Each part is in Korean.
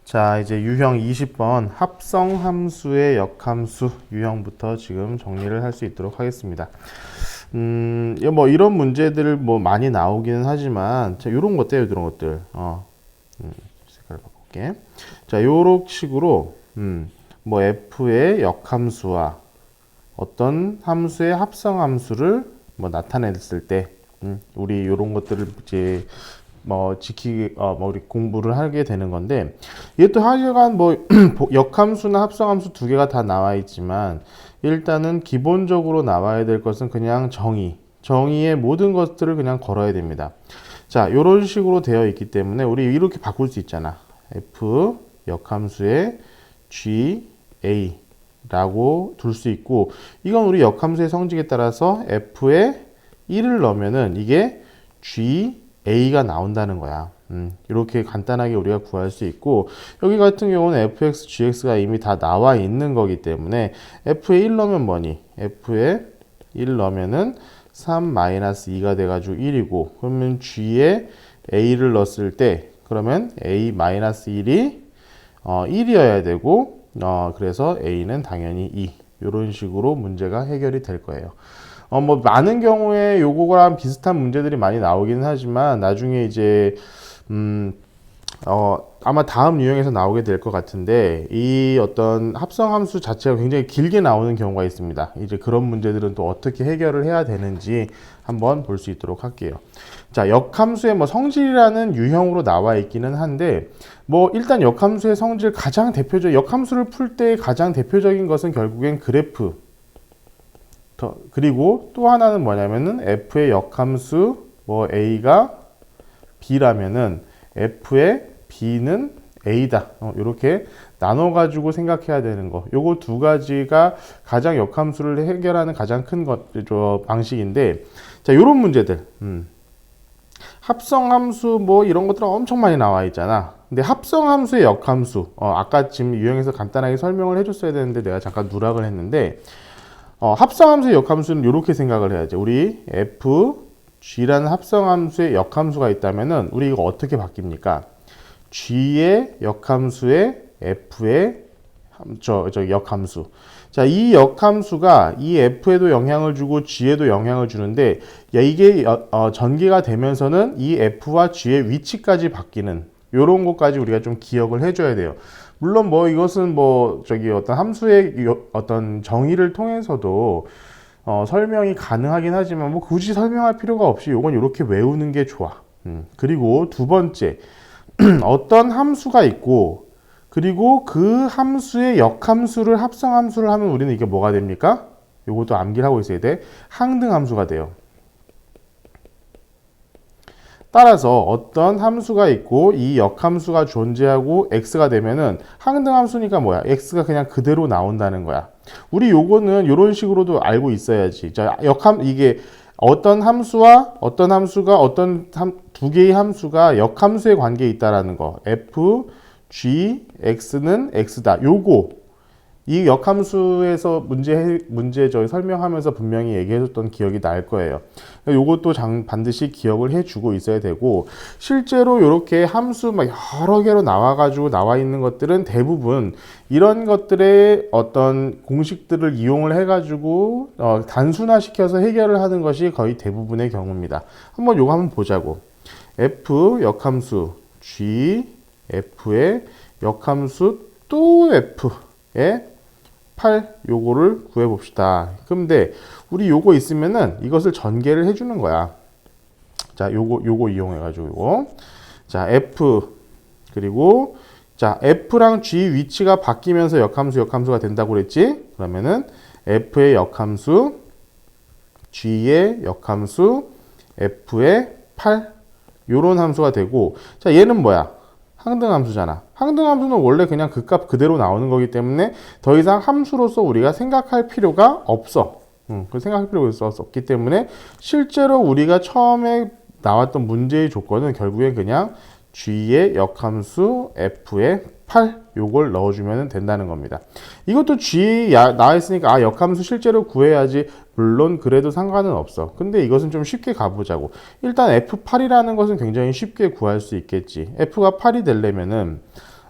자, 이제 유형 20번 합성함수의 역함수 유형부터 지금 정리를 할 수 있도록 하겠습니다. 뭐 이런 문제들 뭐 많이 나오기는 하지만, 자, 요런 거 어때요? 이런 것들. 색깔 바꿀게. 자, 요런 식으로, 뭐 f의 역함수와 어떤 함수의 합성함수를 뭐 나타냈을 때, 우리 요런 것들을 이제 뭐 뭐 우리 공부를 하게 되는 건데, 이게 또 하여간 뭐 역함수나 합성함수 두 개가 다 나와 있지만, 일단은 기본적으로 나와야 될 것은 그냥 정의의 모든 것들을 그냥 걸어야 됩니다. 자, 요런 식으로 되어 있기 때문에 우리 이렇게 바꿀 수 있잖아. f 역함수의 g a 라고 둘 수 있고, 이건 우리 역함수의 성질에 따라서 f에 1을 넣으면은 이게 g a가 나온다는 거야. 이렇게 간단하게 우리가 구할 수 있고, 여기 같은 경우는 fx, gx가 이미 다 나와 있는 거기 때문에 f에 1 넣으면 뭐니? f에 1 넣으면은 3-2가 돼가지고 1이고, 그러면 g에 a를 넣었을 때 그러면 a-1이 1이어야 되고, 그래서 a는 당연히 2. 이런 식으로 문제가 해결이 될 거예요. 뭐 많은 경우에 요거랑 비슷한 문제들이 많이 나오기는 하지만, 나중에 이제 아마 다음 유형에서 나오게 될 것 같은데, 이 어떤 합성함수 자체가 굉장히 길게 나오는 경우가 있습니다. 이제 그런 문제들은 또 어떻게 해결을 해야 되는지 한번 볼 수 있도록 할게요. 자, 역함수의 뭐 성질이라는 유형으로 나와 있기는 한데, 뭐 일단 역함수의 성질 가장 역함수를 풀 때 가장 대표적인 것은 결국엔 그래프, 그리고 또 하나는 뭐냐면은 f의 역함수 뭐 a가 b라면은 f의 b는 a다. 이렇게 나눠 가지고 생각해야 되는 거. 요거 두 가지가 가장 역함수를 해결하는 가장 큰 방식인데, 자, 요런 문제들. 합성함수 뭐 이런 것들은 엄청 많이 나와 있잖아. 근데 합성함수의 역함수, 아까 지금 유형에서 간단하게 설명을 해줬어야 되는데 내가 잠깐 누락을 했는데, 합성함수의 역함수는 이렇게 생각을 해야지. 우리 f, g라는 합성함수의 역함수가 있다면은 우리 이거 어떻게 바뀝니까? g의 역함수에 f의 역함수. 자, 이 역함수가 이 f에도 영향을 주고 g에도 영향을 주는데, 이게 전개가 되면서는 이 f와 g의 위치까지 바뀌는 요런 것까지 우리가 좀 기억을 해줘야 돼요. 물론 뭐 이것은 뭐 어떤 함수의 어떤 정의를 통해서도 설명이 가능하긴 하지만, 뭐 굳이 설명할 필요가 없이 요건 이렇게 외우는 게 좋아. 그리고 두 번째, 어떤 함수가 있고, 그리고 그 함수의 역함수를 합성함수를 하면 우리는 이게 뭐가 됩니까? 요것도 암기를 하고 있어야 돼. 항등함수가 돼요. 따라서 어떤 함수가 있고 이 역함수가 존재하고 x가 되면은 항등함수니까 뭐야? x가 그냥 그대로 나온다는 거야. 우리 요거는 이런 식으로도 알고 있어야지. 자, 이게 어떤 함수와 어떤 함수가 두 개의 함수가 역함수의 관계에 있다라는 거. f, g, x는 x다. 이 역함수에서 문제 설명하면서 분명히 얘기해줬던 기억이 날 거예요. 요것도 반드시 기억을 해주고 있어야 되고, 실제로 이렇게 함수 막 여러 개로 나와 있는 것들은 대부분 이런 것들의 어떤 공식들을 이용을 해가지고 단순화시켜서 해결을 하는 것이 거의 대부분의 경우입니다. 요거 한번 보자고. f 역함수 g, f의 역함수 또 f의 8 요거를 구해 봅시다. 근데 우리 요거 있으면은 이것을 전개를 해주는 거야. 자, 요거 이용해 가지고 자, f 그리고 자, f랑 g 위치가 바뀌면서 역함수가 된다고 그랬지? 그러면은 f의 역함수, g의 역함수, f의 8 요런 함수가 되고, 자, 얘는 뭐야? 항등함수잖아. 항등함수는 원래 그냥 그 값 그대로 나오는 거기 때문에 더 이상 함수로서 우리가 생각할 필요가 없어. 생각할 필요가 없기 때문에 실제로 우리가 처음에 나왔던 문제의 조건은 결국엔 그냥 g의 역함수 f의 8 요걸 넣어주면 된다는 겁니다. 이것도 g 나와 있으니까 역함수 실제로 구해야지. 물론 그래도 상관은 없어. 근데 이것은 좀 쉽게 가보자고. 일단 f8이라는 것은 굉장히 쉽게 구할 수 있겠지. f가 8이 되려면은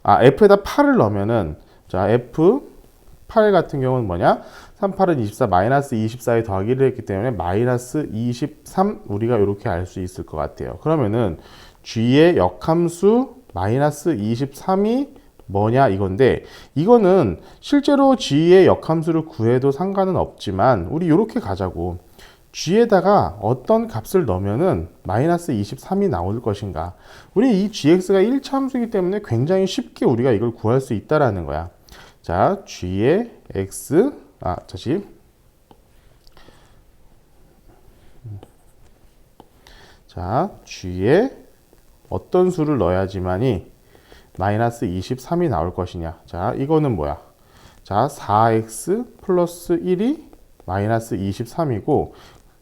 f에다 8을 넣으면은, 자, f8 같은 경우는 뭐냐? 3, 8은 24, 마이너스 24에 더하기를 했기 때문에 마이너스 23 우리가 이렇게 알 수 있을 것 같아요. 그러면은 g의 역함수 마이너스 23이 뭐냐 이건데, 이거는 실제로 g의 역함수를 구해도 상관은 없지만 우리 이렇게 가자고. g에다가 어떤 값을 넣으면은 마이너스 23이 나올 것인가. 우리 이 gx가 1차 함수이기 때문에 굉장히 쉽게 우리가 이걸 구할 수 있다라는 거야. 자, g의 x, 다시. 자, g에 어떤 수를 넣어야지만이 마이너스 23이 나올 것이냐. 자, 이거는 뭐야? 자, 4x 플러스 1이 마이너스 23이고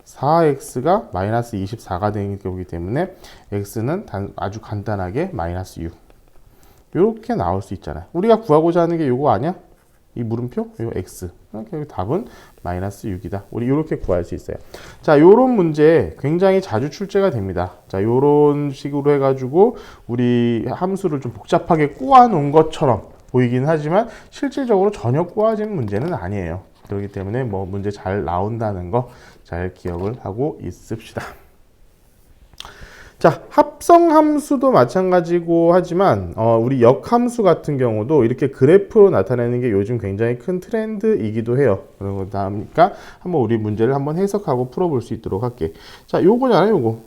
4x가 마이너스 24가 되는 거기 때문에 x는 아주 간단하게 마이너스 6. 이렇게 나올 수 있잖아요. 우리가 구하고자 하는 게 이거 아니야? 이 물음표? 이거 x. 여기 답은 마이너스 6이다. 우리 이렇게 구할 수 있어요. 자, 요런 문제 굉장히 자주 출제가 됩니다. 자, 요런 식으로 해가지고 우리 함수를 좀 복잡하게 꼬아 놓은 것처럼 보이긴 하지만 실질적으로 전혀 꼬아진 문제는 아니에요. 그렇기 때문에 뭐 문제 잘 나온다는 거 잘 기억을 하고 있읍시다. 자, 합성함수도 마찬가지고 하지만 우리 역함수 같은 경우도 이렇게 그래프로 나타내는 게 요즘 굉장히 큰 트렌드이기도 해요. 그러다 보니까 한번 우리 문제를 한번 해석하고 풀어볼 수 있도록 할게. 자, 요거잖아요, 요거.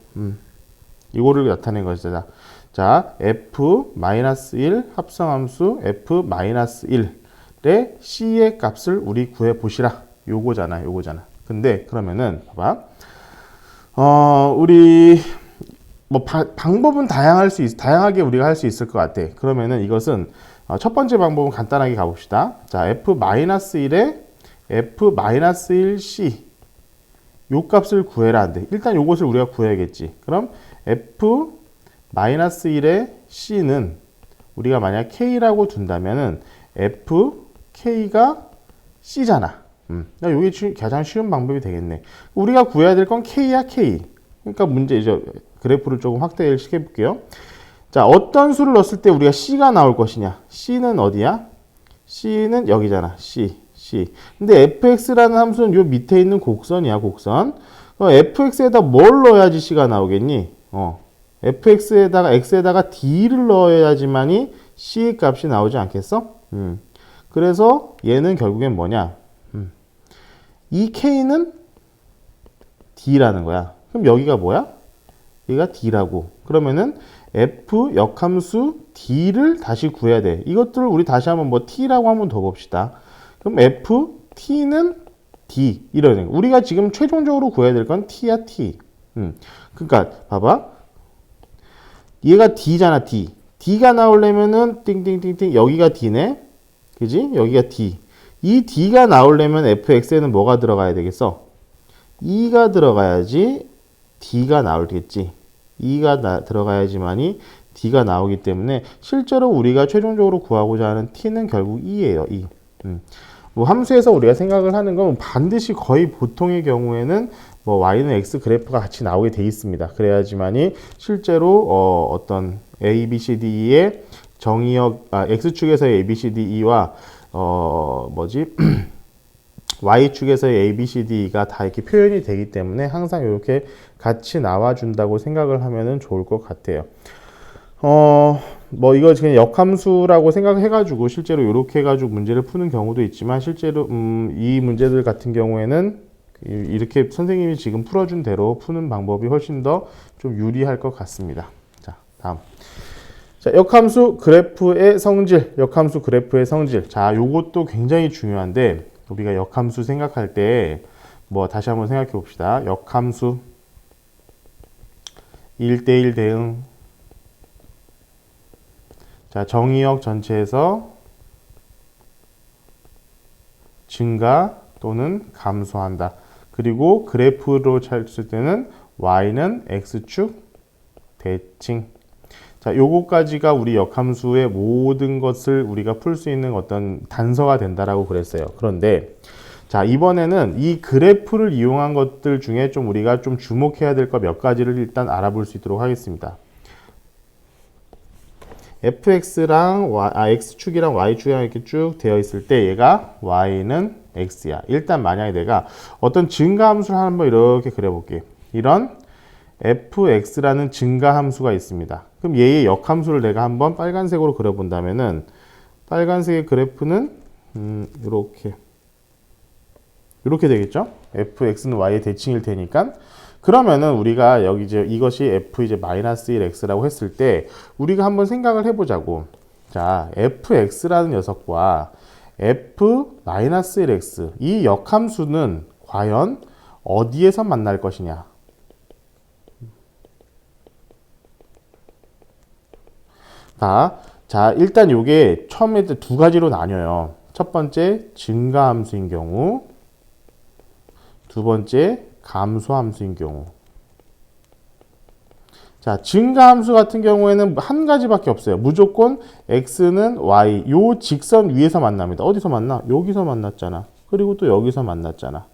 이거를 나타낸 거죠. 자, f-1 합성함수 f-1의 c의 값을 우리 구해 보시라. 요거잖아. 근데 그러면은 봐봐. 우리 뭐 방법은 다양하게 우리가 할 수 있을 것 같아. 그러면은 이것은 첫 번째 방법은 간단하게 가봅시다. 자, f-1에 f-1c 요 값을 구해라 한대. 일단 요것을 우리가 구해야겠지. 그럼 f-1의 c는 우리가 만약 k라고 둔다면은 fk가 c잖아. 이게 가장 쉬운 방법이 되겠네. 우리가 구해야 될 건 k야, k. 그러니까 문제 이제 그래프를 조금 확대를 시켜볼게요. 자, 어떤 수를 넣었을 때 우리가 c가 나올 것이냐? c는 어디야? c는 여기잖아. c. 근데 fx라는 함수는 요 밑에 있는 곡선이야, 곡선. fx에다 뭘 넣어야지 c가 나오겠니? fx에다가 x에다가 d를 넣어야지만이 c의 값이 나오지 않겠어? 그래서 얘는 결국엔 뭐냐? 이 k는 d라는 거야. 그럼 여기가 뭐야? 얘가 d라고. 그러면은 f 역함수 d를 다시 구해야 돼. 이것들을 우리 다시 한번 뭐 t라고 한번 더 봅시다. 그럼 f t는 d 이러는 거. 우리가 지금 최종적으로 구해야 될 건 t야, t. 그러니까 봐봐. 얘가 d잖아, d. d가 나오려면은 띵띵띵띵 여기가 d네. 그지? 여기가 d. 이 d가 나오려면 fx에는 뭐가 들어가야 되겠어? 2가 들어가야지 d가 나오겠지. 2가 들어가야지만이 d가 나오기 때문에 실제로 우리가 최종적으로 구하고자 하는 t는 결국 2예요. 2. 뭐 함수에서 우리가 생각을 하는 건 반드시 거의 보통의 경우에는 뭐 y는 x 그래프가 같이 나오게 돼 있습니다. 그래야지만이 실제로 어떤 a, b, c, d의 정의역 x축에서의 a, b, c, d, e와 y축에서의 a, b, c, d가 다 이렇게 표현이 되기 때문에 항상 이렇게 같이 나와준다고 생각을 하면은 좋을 것 같아요. 뭐 이거 그냥 역함수라고 생각해가지고 실제로 이렇게 해가지고 문제를 푸는 경우도 있지만 실제로 이 문제들 같은 경우에는 이렇게 선생님이 지금 풀어준 대로 푸는 방법이 훨씬 더 좀 유리할 것 같습니다. 자, 다음. 자, 역함수 그래프의 성질, 역함수 그래프의 성질. 자, 요것도 굉장히 중요한데 우리가 역함수 생각할 때 뭐 다시 한번 생각해 봅시다. 역함수 1대1 대응. 자, 정의역 전체에서 증가 또는 감소한다. 그리고 그래프로 찾을 때는 y는 x축 대칭. 자, 요거까지가 우리 역함수의 모든 것을 우리가 풀 수 있는 어떤 단서가 된다라고 그랬어요. 그런데 자, 이번에는 이 그래프를 이용한 것들 중에 좀 우리가 좀 주목해야 될 것 몇 가지를 일단 알아볼 수 있도록 하겠습니다. fx랑 x축이랑 y축이랑 이렇게 쭉 되어 있을 때 얘가 y는 x야. 일단 만약에 내가 어떤 증가함수를 한번 이렇게 그려볼게. 이런 fx라는 증가함수가 있습니다. 그럼 얘의 역함수를 내가 한번 빨간색으로 그려본다면은 빨간색의 그래프는 이렇게 되겠죠? fx는 y의 대칭일 테니까. 그러면은 우리가 여기 이제 이것이 f 이제 마이너스 1x라고 했을 때 우리가 한번 생각을 해보자고. 자, fx라는 녀석과 f 마이너스 1x 이 역함수는 과연 어디에서 만날 것이냐? 자, 일단 요게 처음에 두 가지로 나뉘어요. 첫 번째 증가함수인 경우, 두 번째 감소함수인 경우. 자, 증가함수 같은 경우에는 한 가지밖에 없어요. 무조건 x는 y, 요 직선 위에서 만납니다. 어디서 만나? 여기서 만났잖아. 그리고 또 여기서 만났잖아.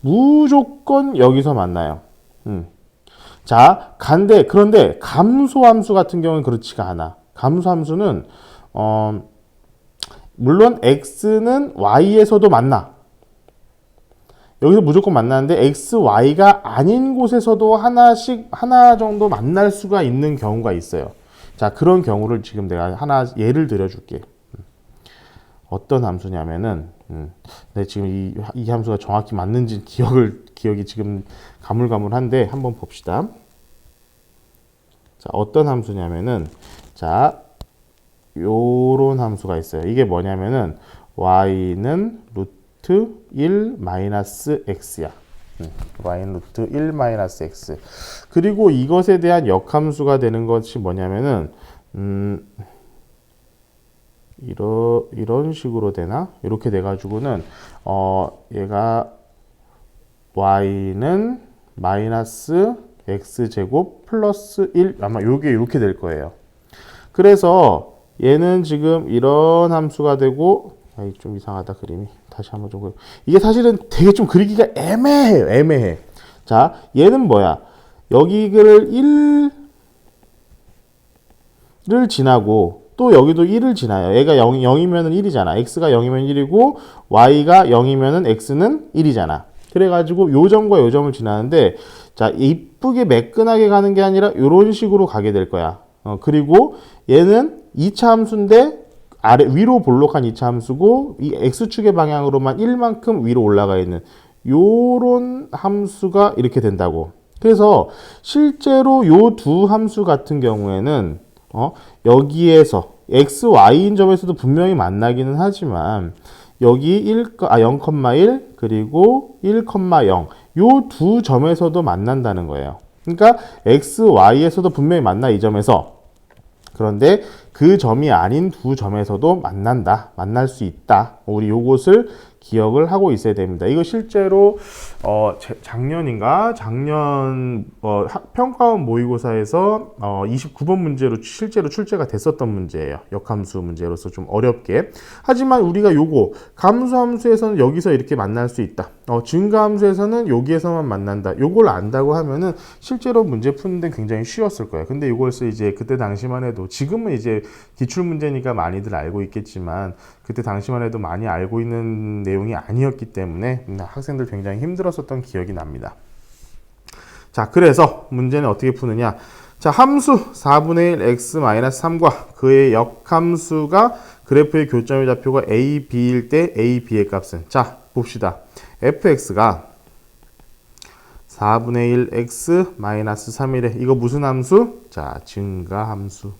무조건 여기서 만나요. 자, 그런데 감소함수 같은 경우는 그렇지가 않아. 감소함수는 물론 x는 y에서도 만나. 여기서 무조건 만나는데 x, y가 아닌 곳에서도 하나 정도 만날 수가 있는 경우가 있어요. 자, 그런 경우를 지금 내가 하나 예를 들어줄게. 어떤 함수냐면은, 네, 지금 이 함수가 정확히 맞는지 기억이 지금 가물가물한데 한번 봅시다. 자, 어떤 함수냐면은, 자, 요런 함수가 있어요. 이게 뭐냐면은, y는 루트 1 마이너스 x야. y는 루트 1 마이너스 x. 그리고 이것에 대한 역함수가 되는 것이 뭐냐면은, 이런 식으로 되나? 이렇게 돼가지고는, 얘가 y는 마이너스 x제곱 플러스 1, 아마 요게 이렇게 될 거예요. 그래서 얘는 지금 이런 함수가 되고, 좀 이상하다 그림이. 다시 한번 좀 이게 사실은 되게 좀 그리기가 애매해. 자, 얘는 뭐야? 여기를 1을 지나고 또 여기도 1을 지나요. 얘가 0이면 1이잖아. x가 0이면 1이고 y가 0이면 x는 1이잖아. 그래가지고 요 점과 요 점을 지나는데, 자, 이쁘게 매끈하게 가는 게 아니라 이런 식으로 가게 될 거야. 그리고 얘는 2차 함수인데 위로 볼록한 2차 함수고 이 x축의 방향으로만 1만큼 위로 올라가 있는 요런 함수가 이렇게 된다고. 그래서 실제로 요 두 함수 같은 경우에는 여기에서 x, y인 점에서도 분명히 만나기는 하지만 여기 0,1 그리고 1,0 요 두 점에서도 만난다는 거예요. 그러니까 x, y에서도 분명히 만나 이 점에서. 그런데 그 점이 아닌 두 점에서도 만날 수 있다. 우리 요것을 기억을 하고 있어야 됩니다. 이거 실제로 작년 평가원 모의고사에서 29번 문제로 실제로 출제가 됐었던 문제예요. 역함수 문제로서 좀 어렵게. 하지만 우리가 요거 감소함수에서는 여기서 이렇게 만날 수 있다. 증가함수에서는 여기에서만 만난다. 요걸 안다고 하면은 실제로 문제 푸는데 굉장히 쉬웠을 거예요. 근데 이것을 이제 그때 당시만 해도, 지금은 이제 기출 문제니까 많이들 알고 있겠지만 그때 당시만 해도 많이 알고 있는 내용이 아니었기 때문에 학생들 굉장히 힘들었었던 기억이 납니다. 자, 그래서 문제는 어떻게 푸느냐? 자, 함수 4분의 1 x-3과 그의 역함수가 그래프의 교점의 좌표가 a, b일 때 a, b의 값은, 자, 봅시다. fx가 4분의 1 x-3이래. 이거 무슨 함수? 자, 증가함수.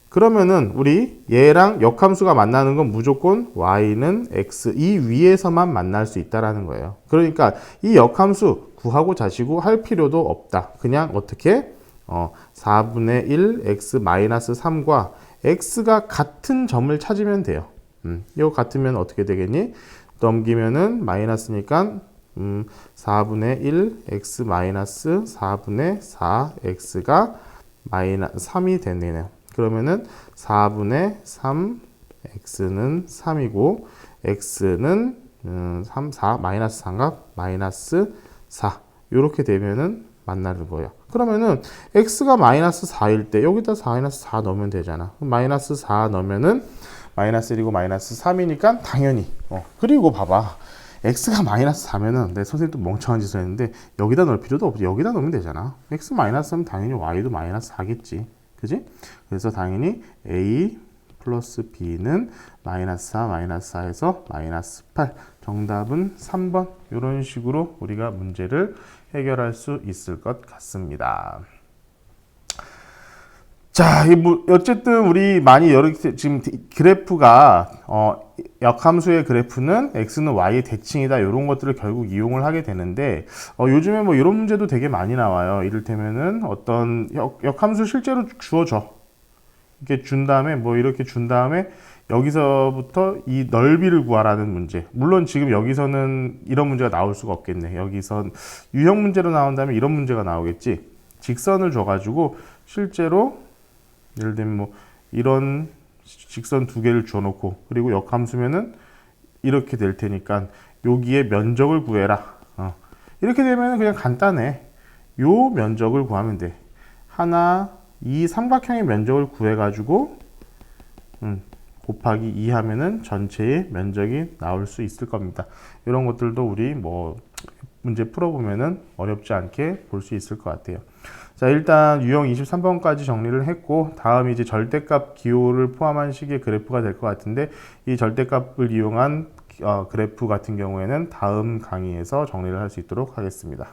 그러면은 우리 얘랑 역함수가 만나는 건 무조건 y는 x, 이 위에서만 만날 수 있다라는 거예요. 그러니까 이 역함수 구하고 자시고 할 필요도 없다. 그냥 어떻게? 4분의 1 x-3과 x가 같은 점을 찾으면 돼요. 이거 같으면 어떻게 되겠니? 넘기면은 마이너스니까 4분의 1 x-4분의 4 x가 마이너스 3이 되네요. 그러면은 4분의 3 x는 3이고 x는 4 마이너스 3값 마이너스 4 이렇게 되면은 만나는 거예요. 그러면은 x가 마이너스 4일 때 여기다 마이너스 4 넣으면 되잖아. 마이너스 4 넣으면은 마이너스 1이고 마이너스 3이니까 당연히 그리고 봐봐. x가 마이너스 4면은 내 선생님 또 멍청한 짓을 했는데 여기다 넣을 필요도 없지. 여기다 넣으면 되잖아. x 마이너스 하면 당연히 y도 마이너스 4겠지. 그지? 그래서 당연히 a 플러스 b는 마이너스 4 마이너스 4에서 마이너스 8. 정답은 3번. 이런 식으로 우리가 문제를 해결할 수 있을 것 같습니다. 자, 어쨌든 우리 많이 지금 그래프가 역함수의 그래프는 x는 y의 대칭이다. 이런 것들을 결국 이용을 하게 되는데 요즘에 뭐 이런 문제도 되게 많이 나와요. 이를테면은 어떤 역함수 실제로 주어져. 이렇게 준 다음에 이렇게 준 다음에 여기서부터 이 넓이를 구하라는 문제. 물론 지금 여기서는 이런 문제가 나올 수가 없겠네. 여기선 유형 문제로 나온다면 이런 문제가 나오겠지. 직선을 줘가지고 실제로 예를 들면 이런 직선 두 개를 줘놓고 그리고 역함수면은 이렇게 될 테니까 여기에 면적을 구해라. 이렇게 되면 그냥 간단해. 요 면적을 구하면 돼. 이 삼각형의 면적을 구해가지고 곱하기 2 하면은 전체의 면적이 나올 수 있을 겁니다. 이런 것들도 우리 문제 풀어보면은 어렵지 않게 볼 수 있을 것 같아요. 자, 일단 유형 23번까지 정리를 했고 다음 이제 절대값 기호를 포함한 식의 그래프가 될 것 같은데 이 절대값을 이용한 그래프 같은 경우에는 다음 강의에서 정리를 할 수 있도록 하겠습니다.